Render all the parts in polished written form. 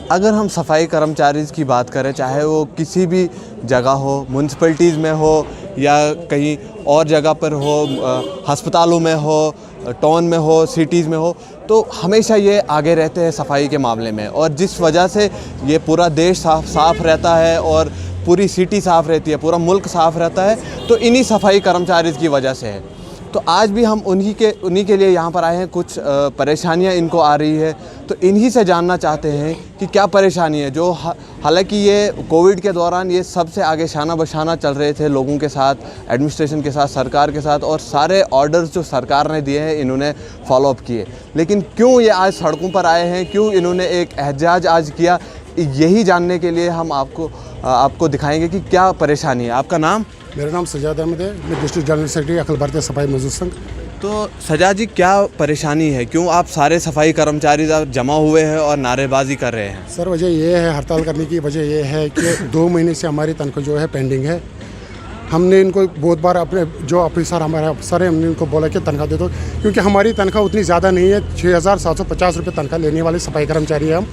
अगर हम सफाई कर्मचारीज़ की बात करें, चाहे वो किसी भी जगह हो, म्यूनसिपैलिटीज़ में हो या कहीं और जगह पर हो, अस्पतालों में हो, टाउन में हो, सिटीज़ में हो, तो हमेशा ये आगे रहते हैं सफाई के मामले में। और जिस वजह से ये पूरा देश साफ़ रहता है और पूरी सिटी साफ़ रहती है, पूरा मुल्क साफ़ रहता है, तो इन्हीं सफाई कर्मचारीज़ की वजह से है। तो आज भी हम उन्हीं के लिए यहाँ पर आए हैं। कुछ परेशानियाँ इनको आ रही है, तो इन्हीं से जानना चाहते हैं कि क्या परेशानी है। जो हालांकि ये कोविड के दौरान ये सबसे आगे शाना बशाना चल रहे थे लोगों के साथ, एडमिनिस्ट्रेशन के साथ, सरकार के साथ, और सारे ऑर्डर्स जो सरकार ने दिए हैं इन्होंने फॉलोअप किए। लेकिन क्यों ये आज सड़कों पर आए हैं, क्यों इन्होंने एक एहतजाज आज किया, यही जानने के लिए हम आपको दिखाएंगे कि क्या परेशानी है। आपका नाम? मेरा नाम सजाद अहमद है, मैं district general secretary Akhil Bharatiya सफाई मजदूर संघ। तो सजाद जी, क्या परेशानी है, क्यों आप सारे सफाई कर्मचारी जमा हुए हैं और नारेबाजी कर रहे हैं? सर, वजह ये है, हड़ताल करने की वजह ये है कि 2 महीने से हमारी तनख्वाह जो है पेंडिंग है। हमने इनको बहुत बार अपने जो ऑफिसर हमारे अफसर हैं, हमने इनको बोला कि तनख्वाह दे दो, क्योंकि हमारी तनख्वाह उतनी ज़्यादा नहीं है। 6,750 रुपये तनख्वाह लेने वाले सफाई कर्मचारी हैं हम।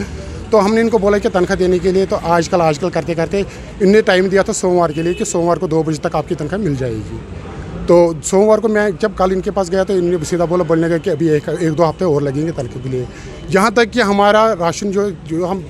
तो हमने इनको बोला कि तनख्वाह देने के लिए, तो आजकल करते करते इनने टाइम दिया था सोमवार के लिए कि सोमवार को 2 बजे तक आपकी तनख्वाह मिल जाएगी। तो सोमवार को मैं जब कल इनके पास गया तो इन्होंने सीधा बोलने लगा कि अभी एक 2 हफ्ते और लगेंगे तनख्वाह के लिए। यहाँ तक कि हमारा राशन जो हम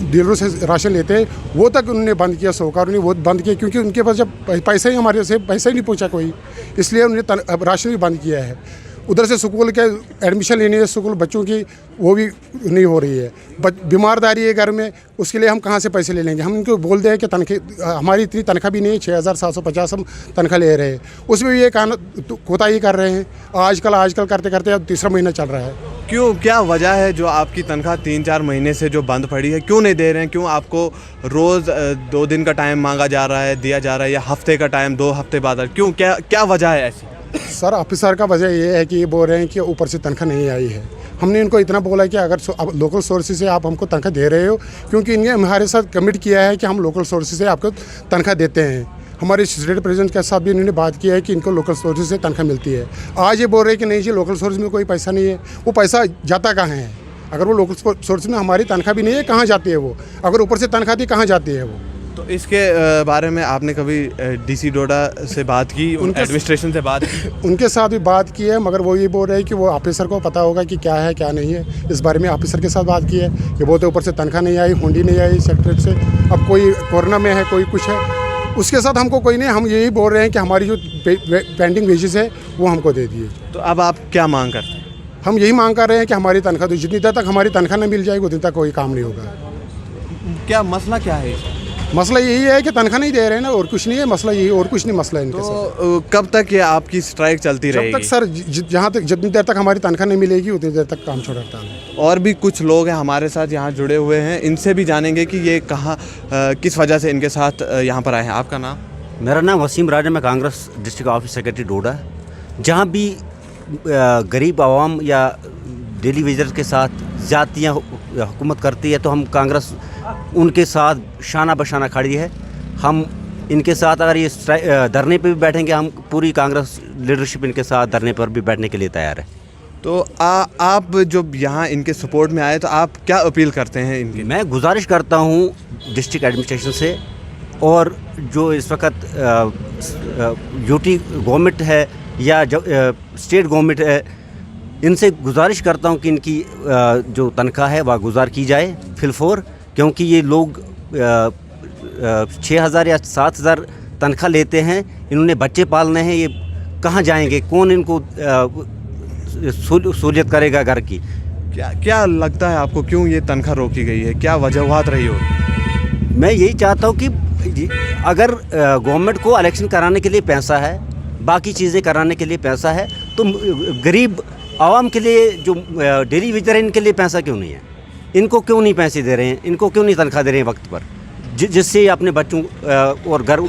डीलरों से राशन लेते हैं वो तक उन्होंने बंद किया। सरकार ने वो बंद किया, क्योंकि उनके पास जब पैसा ही हमारे से पैसा ही नहीं पहुँचा कोई, इसलिए उन्होंने राशन भी बंद किया है। उधर से स्कूल के एडमिशन लेनी है, स्कूल बच्चों की, वो भी नहीं हो रही है। बीमारदारी है घर में, उसके लिए हम कहाँ से पैसे ले लेंगे। हम उनको बोल दें कि तनख्वाह हमारी इतनी तनख्वाह भी नहीं है, 6,750 हम तनख्वाह ले रहे हैं, उसमें भी ये कोताही कर रहे हैं। आजकल करते करते अब 3रा महीना चल रहा है। क्यों, क्या वजह है जो आपकी तनख्वाह 3-4 महीने से जो बंद पड़ी है, क्यों नहीं दे रहे हैं? क्यों आपको रोज़ 2 दिन का टाइम मांगा जा रहा है, दिया जा रहा है, या हफ्ते का टाइम 2 हफ्ते बाद? क्यों, क्या वजह है ऐसी? सर, ऑफिसर का वजह ये है कि ये बोल रहे हैं कि ऊपर से तनख्वाह नहीं आई है। हमने इनको इतना बोला कि अगर लोकल सोर्सेज से आप हमको तनख्वाह दे रहे हो, क्योंकि इन्हें हमारे साथ कमिट किया है कि हम लोकल सोर्सेज से आपको तनख्वाह देते हैं। हमारे स्टेट प्रेसिडेंट के साथ भी इन्होंने बात किया है कि इनको लोकल सोर्सेज से तनख्वाह मिलती है। आज ये बोल रहे हैं कि नहीं जी, लोकल सोर्स में कोई पैसा नहीं है। वो पैसा जाता कहाँ है? अगर वो लोकल सोर्स में हमारी तनख्वाह भी नहीं है, कहाँ जाती है वो? अगर ऊपर से तनख्वाह दी, कहाँ जाती है वो? तो इसके बारे में आपने कभी डीसी डोडा से बात की, एडमिनिस्ट्रेशन से बात की? उनके साथ भी बात की है, मगर वो ये बोल रहे हैं कि वो ऑफिसर को पता होगा कि क्या है क्या नहीं है। इस बारे में ऑफिसर के साथ बात की है कि वो तो ऊपर से तनख्वाह नहीं आई, हुंडी नहीं आई सेक्रेटरी से। अब कोई कोरोना में है, कोई कुछ है, उसके साथ हमको कोई नहीं। हम यही बोल रहे हैं कि हमारी जो पेंडिंग वेजेस है वो हमको दे दिए। तो अब आप क्या मांग करते हैं? हम यही मांग कर रहे हैं कि हमारी तनख्वाह, तो जितनी देर तक हमारी तनख्वाह नहीं मिल जाएगी उतनी तक कोई काम नहीं होगा। क्या मसला क्या है? मसला यही है कि तनख्वाह नहीं दे रहे हैं ना, और कुछ नहीं है मसला, यही, और कुछ नहीं मसला है इनके साथ। तो कब तक ये आपकी स्ट्राइक चलती रहेगी? जब तक सर, जहाँ तक जितनी देर तक हमारी तनख्वाह नहीं मिलेगी उतनी देर तक काम छोड़ रखता है। और भी कुछ लोग हैं हमारे साथ यहाँ जुड़े हुए हैं, इनसे भी जानेंगे कि ये कहाँ किस वजह से इनके साथ यहाँ पर आए हैं। आपका नाम? मेरा नाम वसीम राजा, मैं कांग्रेस डिस्ट्रिक्ट ऑफिस सेक्रेटरी डोडा। जहाँ भी गरीब आवाम या डेली वेजर्स के साथ ज़्यादतियाँ हुकूमत करती है, तो हम कांग्रेस उनके साथ शाना बशाना खड़ी है। हम इनके साथ अगर ये धरने पे भी बैठेंगे, हम पूरी कांग्रेस लीडरशिप इनके साथ धरने पर भी बैठने के लिए तैयार है। तो आप जब यहाँ इनके सपोर्ट में आए, तो आप क्या अपील करते हैं इनकी? मैं गुजारिश करता हूँ डिस्ट्रिक्ट एडमिनिस्ट्रेशन से, और जो इस वक्त यूटी गवर्नमेंट है या स्टेट गवर्नमेंट है, इनसे गुजारिश करता हूँ कि इनकी जो तनख्वाह है वह गुजार की जाए फिलफोर, क्योंकि ये लोग 6,000 या 7,000 तनख्वाह लेते हैं। इन्होंने बच्चे पालने हैं, ये कहाँ जाएंगे? कौन इनको सहूलियत करेगा घर की? क्या लगता है आपको, क्यों ये तनख्वाह रोकी गई है? क्या वजूहात रही हो? मैं यही चाहता हूँ कि अगर गवर्नमेंट को इलेक्शन कराने के लिए पैसा है, बाकी चीज़ें कराने के लिए पैसा है, तो गरीब आवाम के लिए जो डेली वेजर है, इनके लिए पैसा क्यों नहीं है? इनको क्यों नहीं पैसे दे रहे हैं? इनको क्यों नहीं तनख्वाह दे रहे हैं वक्त पर, जिससे अपने बच्चों और घर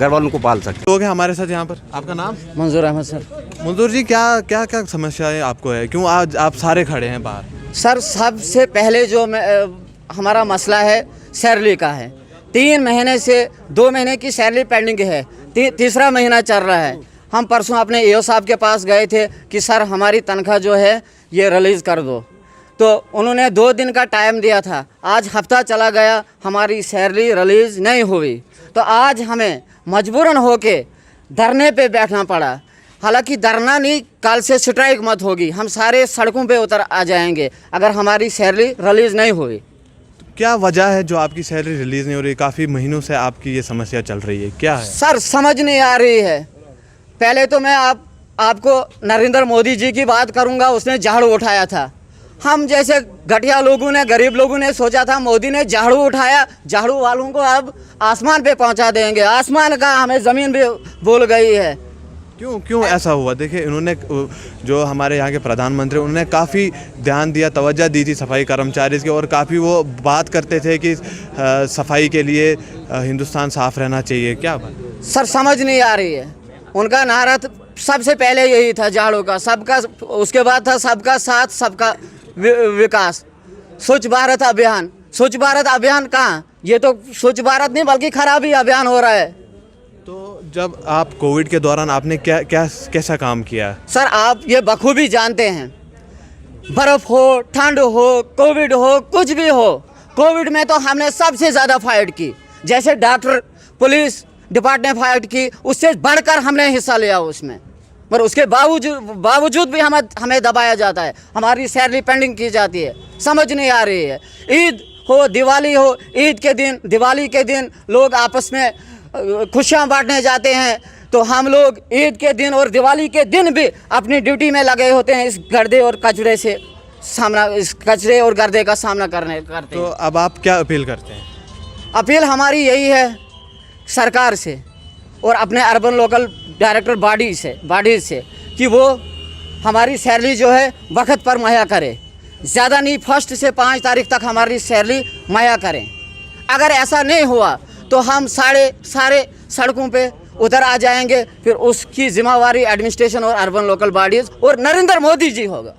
वालों को पाल सकते? लोग हैं हमारे साथ यहाँ पर। आपका नाम? मंजूर अहमद सर। मंजूर जी, क्या समस्याएं आपको है? क्यों आज आप सारे खड़े हैं बाहर? सर, सबसे पहले जो हमारा मसला है सैलरी का है। 3 महीने से 2 महीने की सैलरी पेंडिंग है, 3रा महीना चल रहा है। हम परसों अपने एओ साहब के पास गए थे कि सर हमारी तनख्वाह जो है ये रिलीज़ कर दो, तो उन्होंने 2 दिन का टाइम दिया था, आज हफ्ता चला गया, हमारी सैलरी रिलीज़ नहीं हुई। तो आज हमें मजबूरन होके धरने पे बैठना पड़ा। हालांकि धरना नहीं, कल से स्ट्राइक मत होगी, हम सारे सड़कों पे उतर आ जाएंगे अगर हमारी सैलरी रिलीज़ नहीं हुई। क्या वजह है जो आपकी सैलरी रिलीज़ नहीं हो रही? काफ़ी महीनों से आपकी ये समस्या चल रही है, क्या है? सर समझ नहीं आ रही है। पहले तो मैं आपको नरेंद्र मोदी जी की बात करूंगा, उसने झाड़ू उठाया था। हम जैसे घटिया लोगों ने, गरीब लोगों ने सोचा था मोदी ने झाड़ू उठाया, झाड़ू वालों को अब आसमान पे पहुंचा देंगे। आसमान का हमें ज़मीन भी बोल गई है। क्यों ऐसा हुआ? देखिए, इन्होंने जो हमारे यहाँ के प्रधानमंत्री, उन्होंने काफ़ी ध्यान दिया, तवज्जो दी थी सफाई कर्मचारी की, और काफ़ी वो बात करते थे कि सफाई के लिए हिंदुस्तान साफ़ रहना चाहिए। क्या बात? सर समझ नहीं आ रही है। उनका नारा सबसे पहले यही था झाड़ू का, सबका, उसके बाद था सबका साथ सबका विकास, स्वच्छ भारत अभियान। स्वच्छ भारत अभियान कहाँ? ये तो स्वच्छ भारत नहीं बल्कि खराबी अभियान हो रहा है। तो जब आप कोविड के दौरान आपने कैसा काम किया? सर आप ये बखूबी जानते हैं, बर्फ़ हो, ठंड हो, कोविड हो, कुछ भी हो, कोविड में तो हमने सबसे ज़्यादा फाइट की। जैसे डॉक्टर, पुलिस डिपार्टमेंट फाइट की, उससे बढ़कर हमने हिस्सा लिया उसमें, पर उसके बावजूद भी हमें दबाया जाता है, हमारी सैलरी पेंडिंग की जाती है। समझ नहीं आ रही है। ईद हो, दिवाली हो, ईद के दिन, दिवाली के दिन लोग आपस में खुशियाँ बांटने जाते हैं, तो हम लोग ईद के दिन और दिवाली के दिन भी अपनी ड्यूटी में लगे होते हैं इस गर्दे और कचरे से इस कचरे और गर्दे का सामना करते तो हैं। अब आप क्या अपील करते हैं? अपील हमारी यही है सरकार से और अपने अर्बन लोकल डायरेक्टर बॉडी से कि वो हमारी सैलरी जो है वक्त पर मुहैया करे। ज़्यादा नहीं, 1 से 5 तारीख तक हमारी सैलरी मुहैया करें। अगर ऐसा नहीं हुआ तो हम सारे सड़कों पे उतर आ जाएंगे। फिर उसकी जिम्मेवारी एडमिनिस्ट्रेशन और अर्बन लोकल बॉडीज़ और नरेंद्र मोदी जी होगा।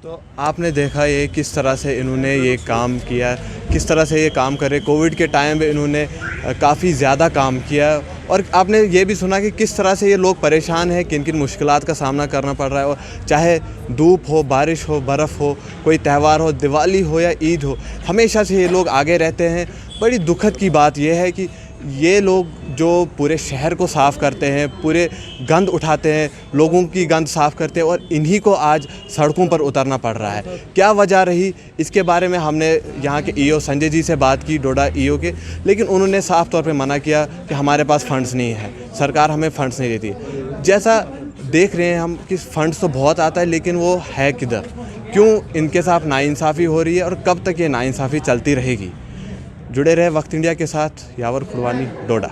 तो आपने देखा ये किस तरह से इन्होंने ये काम किया, किस तरह से ये काम करे। कोविड के टाइम पे इन्होंने काफ़ी ज़्यादा काम किया, और आपने ये भी सुना कि किस तरह से ये लोग परेशान हैं, किन किन मुश्किलात का सामना करना पड़ रहा है। और चाहे धूप हो, बारिश हो, बर्फ़ हो, कोई त्यौहार हो, दिवाली हो या ईद हो, हमेशा से ये लोग आगे रहते हैं। बड़ी दुखद की बात यह है कि ये लोग जो पूरे शहर को साफ़ करते हैं, पूरे गंद उठाते हैं, लोगों की गंद साफ़ करते हैं, और इन्हीं को आज सड़कों पर उतरना पड़ रहा है। क्या वजह रही, इसके बारे में हमने यहाँ के ईओ संजय जी से बात की, डोडा ईओ के, लेकिन उन्होंने साफ़ तौर पे मना किया कि हमारे पास फ़ंड्स नहीं है, सरकार हमें फ़ंड्स नहीं देती। जैसा देख रहे हैं हम कि फ़ंड्स तो बहुत आता है, लेकिन वो है किधर? क्यों इनके साथ नाइंसाफ़ी हो रही है, और कब तक ये नाइंसाफ़ी चलती रहेगी? जुड़े रहे वक्त इंडिया के साथ। यावर खुरवानी, डोडा।